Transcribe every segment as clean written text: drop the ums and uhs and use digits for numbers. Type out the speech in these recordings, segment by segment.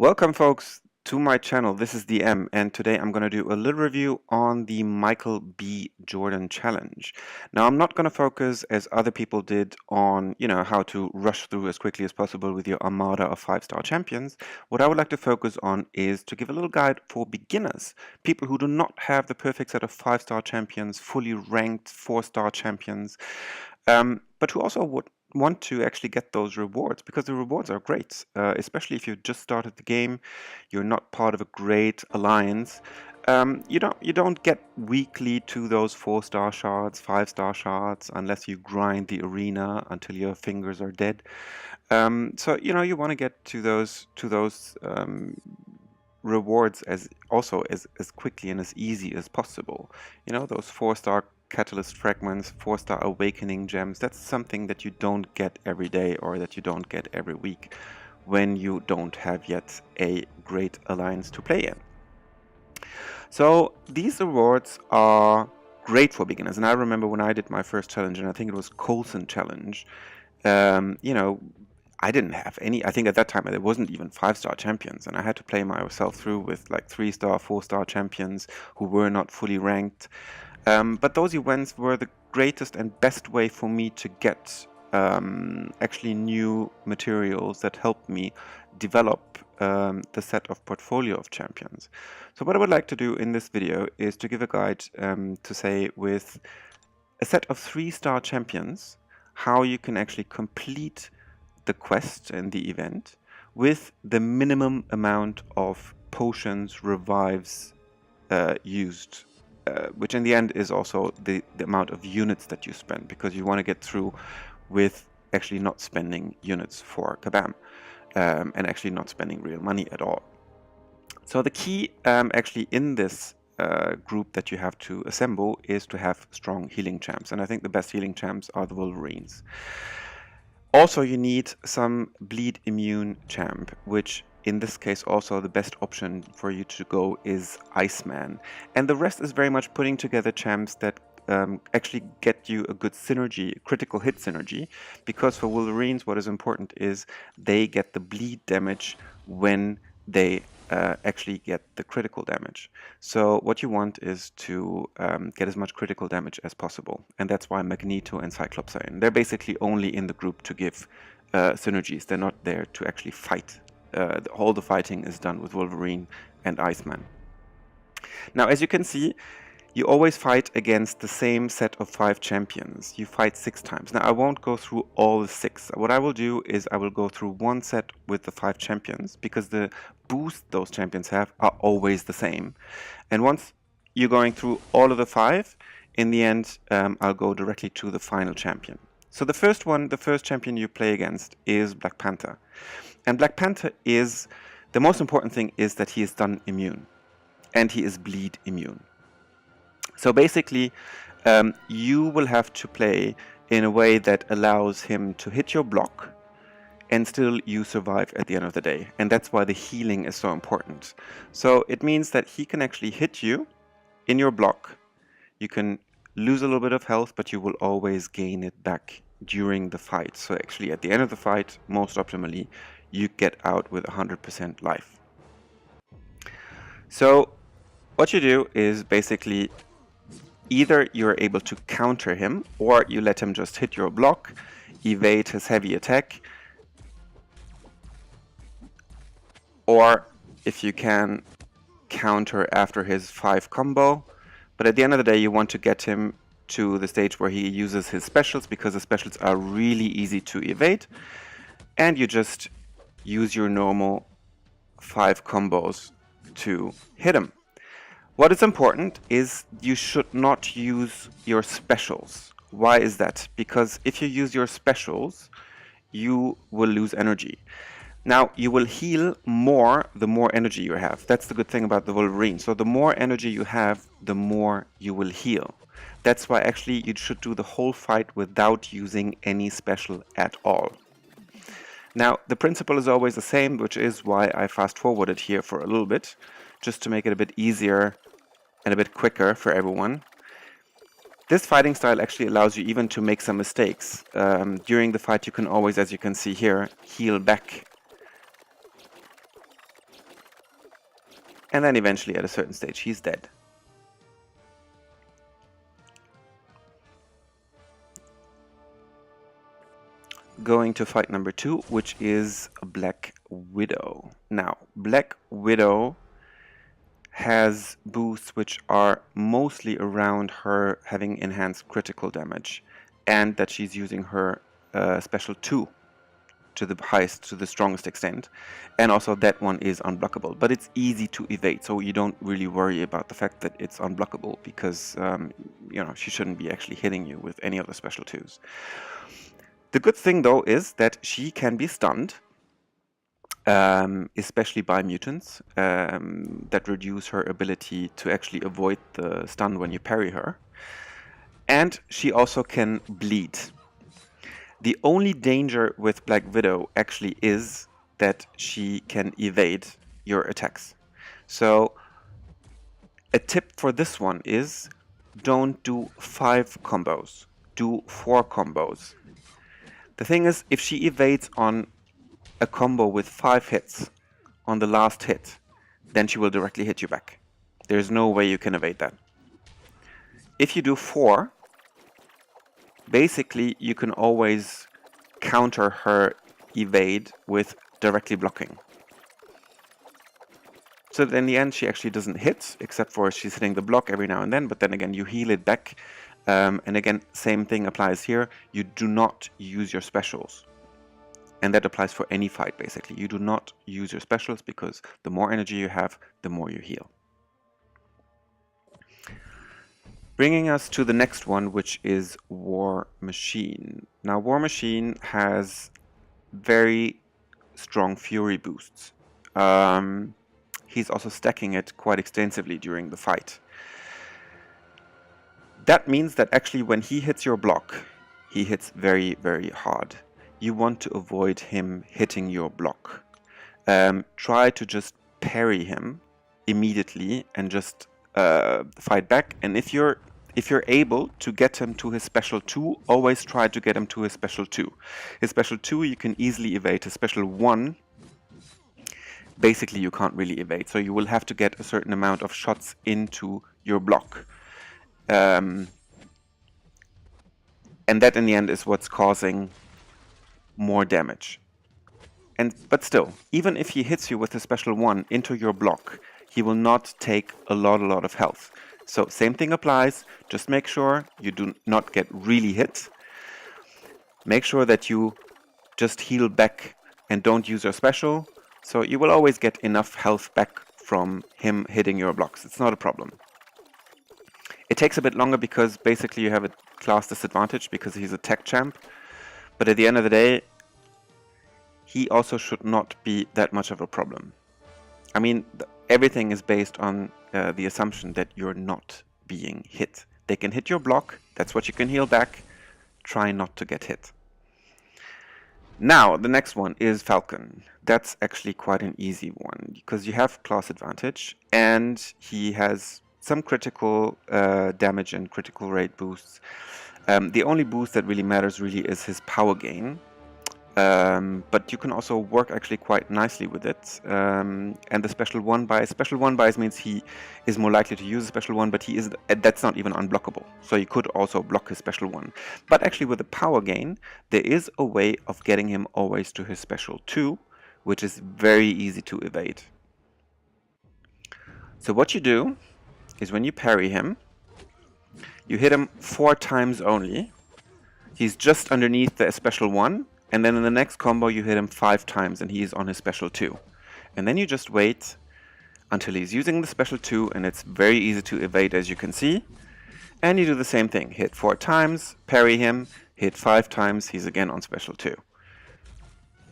Welcome folks to my channel. This is DM and today I'm going to do a little review on the Michael B. Jordan challenge. Now I'm not going to focus as other people did on, how to rush through as quickly as possible with your armada of 5-star champions. What I would like to focus on is to give a little guide for beginners, people who do not have the perfect set of 5-star champions, fully ranked 4-star champions, but who also would want to actually get those rewards because the rewards are great, especially if you just started the game, you're not part of a great alliance. You don't get weekly to those 4-star shards, 5-star shards unless you grind the arena until your fingers are dead. So you want to get to those rewards as quickly and as easy as possible. Those 4-star catalyst fragments, 4-star awakening gems, that's something that you don't get every day or that you don't get every week when you don't have yet a great alliance to play in. So these rewards are great for beginners, and I remember when I did my first challenge, and I think it was Coulson challenge, I didn't have any. I think at that time there wasn't even 5-star champions, and I had to play myself through with like 3-star, 4-star champions who were not fully ranked. But those events were the greatest and best way for me to get actually new materials that helped me develop the set of portfolio of champions. So what I would like to do in this video is to give a guide to say with a set of 3-star champions how you can actually complete the quest and the event with the minimum amount of potions, revives used. Which in the end is also the amount of units that you spend, because you want to get through with actually not spending units for Kabam and actually not spending real money at all. So the key actually in this group that you have to assemble is to have strong healing champs, and I think the best healing champs are the Wolverines. Also you need some bleed immune champ, which in this case also the best option for you to go is Iceman, and the rest is very much putting together champs that actually get you a good synergy, critical hit synergy, because for Wolverines what is important is they get the bleed damage when they actually get the critical damage. So what you want is to get as much critical damage as possible, and that's why Magneto and Cyclops are in. They're basically only in the group to give synergies. They're not there to actually fight. All the fighting is done with Wolverine and Iceman. Now, as you can see, you always fight against the same set of 5 champions. You fight 6 times. Now, I won't go through all the 6. What I will do is I will go through one set with the 5 champions, because the boost those champions have are always the same. And once you're going through all of the 5, in the end, I'll go directly to the final champion. So the first champion you play against is Black Panther. And Black Panther is, the most important thing is that he is stun immune and he is bleed immune. So basically you will have to play in a way that allows him to hit your block and still you survive at the end of the day. And that's why the healing is so important. So it means that he can actually hit you in your block. You can lose a little bit of health, but you will always gain it back during the fight. So actually at the end of the fight, most optimally, you get out with 100% life. So what you do is basically either you're able to counter him, or you let him just hit your block, evade his heavy attack, or if you can, counter after his 5 combo. But at the end of the day, you want to get him to the stage where he uses his specials, because the specials are really easy to evade, and you just use your normal 5 combos to hit him. What is important is you should not use your specials. Why is that? Because if you use your specials, you will lose energy. Now, you will heal more the more energy you have. That's the good thing about the Wolverine. So the more energy you have, the more you will heal. That's why actually you should do the whole fight without using any special at all. Now, the principle is always the same, which is why I fast forwarded here for a little bit, just to make it a bit easier and a bit quicker for everyone. This fighting style actually allows you even to make some mistakes. During the fight you can always, as you can see here, heal back And then eventually at a certain stage he's dead. Going to fight number 2, which is Black Widow. Now, Black Widow has boosts which are mostly around her having enhanced critical damage, and that she's using her special 2 to the strongest extent, and also that one is unblockable, but it's easy to evade, so you don't really worry about the fact that it's unblockable, because you know, she shouldn't be actually hitting you with any of the special 2s. The good thing though is that she can be stunned, especially by mutants that reduce her ability to actually avoid the stun when you parry her. And she also can bleed. The only danger with Black Widow actually is that she can evade your attacks. So a tip for this one is don't do 5 combos, do 4 combos. The thing is, if she evades on a combo with 5 hits on the last hit, then she will directly hit you back. There's no way you can evade that. If you do 4, basically you can always counter her evade with directly blocking. So that in the end she actually doesn't hit, except for she's hitting the block every now and then, but then again you heal it back. And again, same thing applies here. You do not use your specials. And that applies for any fight, basically. You do not use your specials, because the more energy you have, the more you heal. Bringing us to the next one, which is War Machine. Now, War Machine has very strong Fury boosts. He's also stacking it quite extensively during the fight. That means that actually when he hits your block, he hits very, very hard. You want to avoid him hitting your block. Try to just parry him immediately and just fight back. And if you're able to get him to his special 2, always try to get him to his special 2. His special 2 you can easily evade. His special 1, basically you can't really evade. So you will have to get a certain amount of shots into your block. And that in the end is what's causing more damage. But still, even if he hits you with a special 1 into your block, he will not take a lot of health. So same thing applies. Just make sure you do not get really hit. Make sure that you just heal back and don't use your special. So you will always get enough health back from him hitting your blocks. It's not a problem. It takes a bit longer because basically you have a class disadvantage because he's a tech champ. But at the end of the day, he also should not be that much of a problem. I mean, everything is based on the assumption that you're not being hit. They can hit your block, that's what you can heal back. Try not to get hit. Now, the next one is Falcon. That's actually quite an easy one because you have class advantage and he has some critical damage and critical rate boosts. The only boost that really matters is his power gain. But you can also work actually quite nicely with it. And the special 1 buys. Special 1 buys means he is more likely to use a special 1, but that's not even unblockable. So you could also block his special 1. But actually with the power gain, there is a way of getting him always to his special 2, which is very easy to evade. So what you do is when you parry him, you hit him 4 times only. He's just underneath the special 1. And then in the next combo you hit him 5 times and he is on his special 2. And then you just wait until he's using the special 2 and it's very easy to evade, as you can see. And you do the same thing. Hit 4 times, parry him, hit 5 times, he's again on special 2.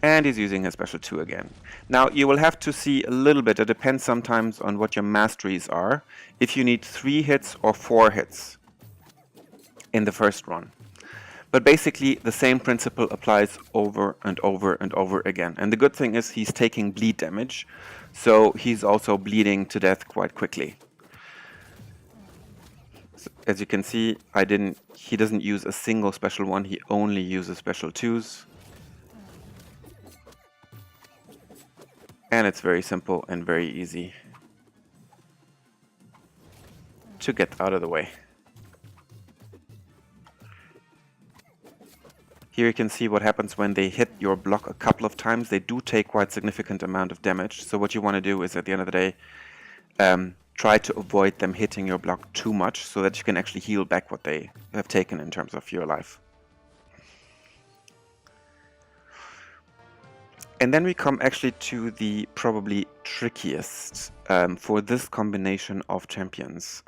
And he's using his special 2 again. Now you will have to see a little bit, it depends sometimes on what your masteries are, if you need 3 hits or 4 hits in the first run. But basically the same principle applies over and over and over again. And the good thing is he's taking bleed damage, so he's also bleeding to death quite quickly. So, as you can see, he doesn't use a single special 1, he only uses special 2s. And it's very simple and very easy. to get out of the way. Here you can see what happens when they hit your block a couple of times. They do take quite significant amount of damage. So what you want to do is, at the end of the day, try to avoid them hitting your block too much so that you can actually heal back what they have taken in terms of your life. And then we come actually to the probably trickiest for this combination of champions,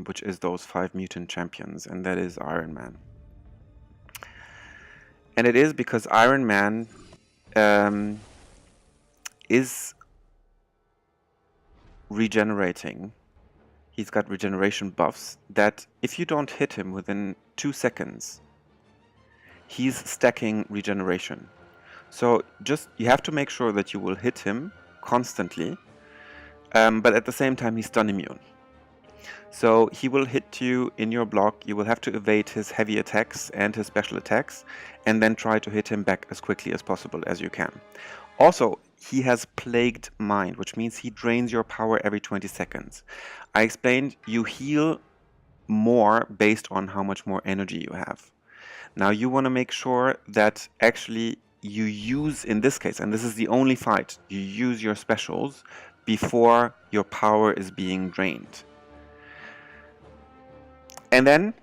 which is those 5 mutant champions, and that is Iron Man. And it is because Iron Man is regenerating. He's got regeneration buffs that if you don't hit him within 2 seconds, he's stacking regeneration. So just you have to make sure that you will hit him constantly, but at the same time he's stun immune. So he will hit you in your block, you will have to evade his heavy attacks and his special attacks, and then try to hit him back as quickly as possible as you can. Also, he has Plagued Mind, which means he drains your power every 20 seconds. I explained you heal more based on how much more energy you have. Now you want to make sure that actually you use, in this case, and this is the only fight, you use your specials before your power is being drained. And then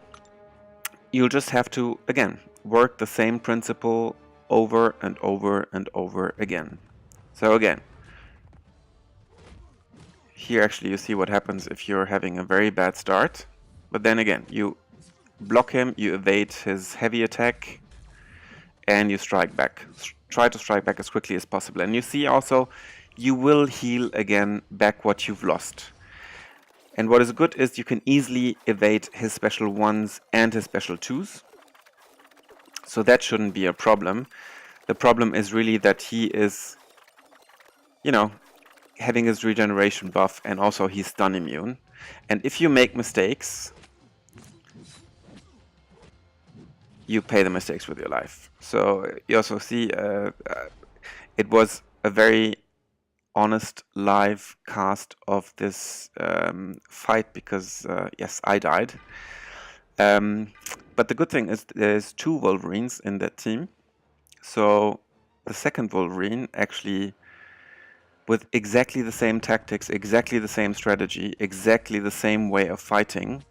you'll just have to, again, work the same principle over and over and over again. So again, here actually you see what happens if you're having a very bad start. But then again, you block him, you evade his heavy attack, and you strike back. Try to strike back as quickly as possible. And you see also, you will heal again back what you've lost. And what is good is you can easily evade his special 1s and his special 2s. So that shouldn't be a problem. The problem is really that he is, you know, having his regeneration buff, and also he's stun immune. And if you make mistakes, you pay the mistakes with your life. So you also see it was a very honest live cast of this fight because yes, I died. But the good thing is there's 2 Wolverines in that team. So the second Wolverine actually, with exactly the same tactics, exactly the same strategy, exactly the same way of fighting,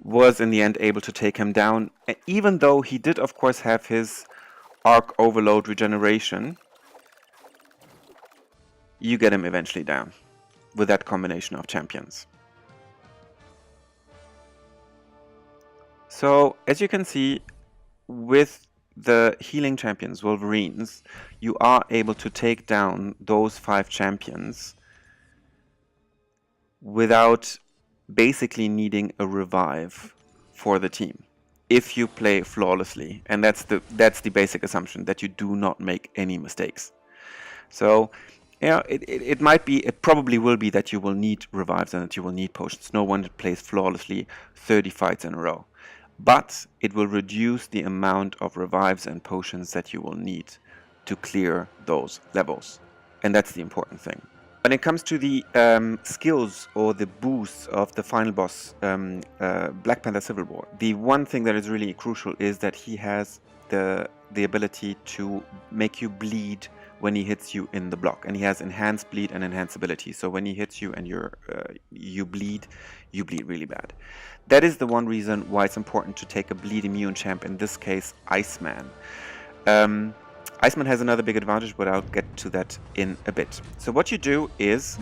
was in the end able to take him down. Even though he did of course have his arc overload regeneration, you get him eventually down with that combination of champions. So as you can see, with the healing champions, Wolverines, you are able to take down those 5 champions without basically needing a revive for the team, if you play flawlessly. And that's the basic assumption, that you do not make any mistakes. So yeah, it probably will be that you will need revives and that you will need potions. No one plays flawlessly 30 fights in a row. But it will reduce the amount of revives and potions that you will need to clear those levels. And that's the important thing. When it comes to the skills or the boosts of the final boss, Black Panther Civil War, the one thing that is really crucial is that he has the ability to make you bleed when he hits you in the block, and he has enhanced bleed and enhanced ability. So when he hits you and you bleed really bad. That is the one reason why it's important to take a bleed immune champ, in this case Iceman. Iceman has another big advantage, but I'll get to that in a bit. So what you do is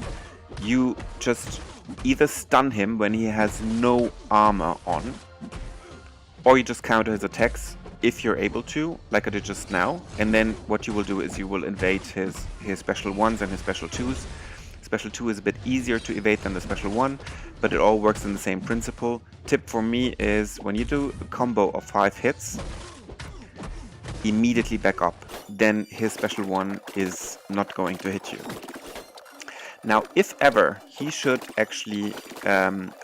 you just either stun him when he has no armor on, or you just counter his attacks if you're able to, like I did just now. And then what you will do is you will evade his special 1s and his special 2s. Special 2 is a bit easier to evade than the special 1, but it all works in the same principle. Tip for me is, when you do a combo of 5 hits, immediately back up. Then his special 1 is not going to hit you. Now, if ever he should actually,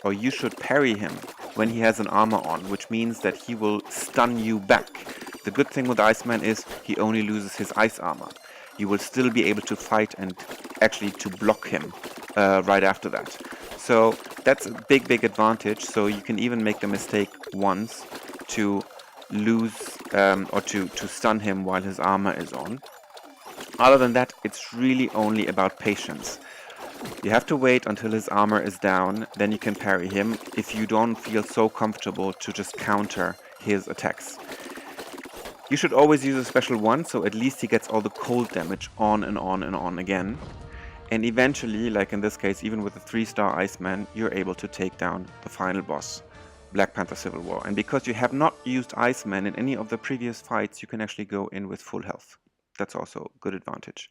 or you should parry him when he has an armor on, which means that he will stun you back. The good thing with Iceman is he only loses his ice armor. You will still be able to fight and actually to block him right after that. So that's a big advantage. So you can even make the mistake once to lose or to stun him while his armor is on. Other than that, it's really only about patience. You have to wait until his armor is down, then you can parry him if you don't feel so comfortable to just counter his attacks. You should always use a special one, so at least he gets all the cold damage on and on and on again. And eventually, like in this case, even with a 3-star Iceman, you're able to take down the final boss, Black Panther Civil War. And because you have not used Iceman in any of the previous fights, you can actually go in with full health. That's also a good advantage.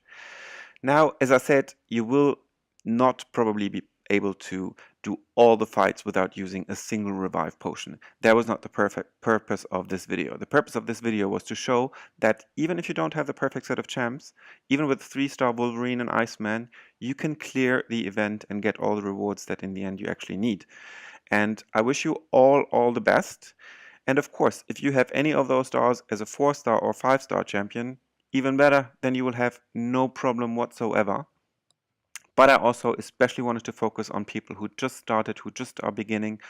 Now, as I said, you will not probably be able to do all the fights without using a single revive potion. That was not the perfect purpose of this video. The purpose of this video was to show that even if you don't have the perfect set of champs, even with 3-star Wolverine and Iceman, you can clear the event and get all the rewards that in the end you actually need. And I wish you all the best. And of course, if you have any of those stars as a 4-star or 5-star champion, even better, then you will have no problem whatsoever. But I also especially wanted to focus on people who just started, who just are beginning,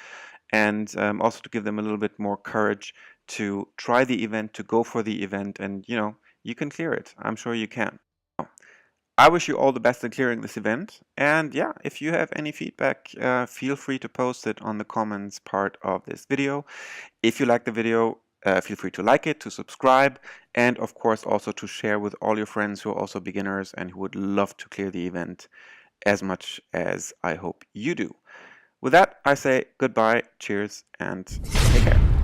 and also to give them a little bit more courage to try the event, to go for the event, and you can clear it. I'm sure you can. I wish you all the best in clearing this event, and yeah, if you have any feedback, feel free to post it on the comments part of this video. If you like the video, feel free to like it, to subscribe, and of course also to share with all your friends who are also beginners and who would love to clear the event as much as I hope you do. With that, I say goodbye, cheers, and take care.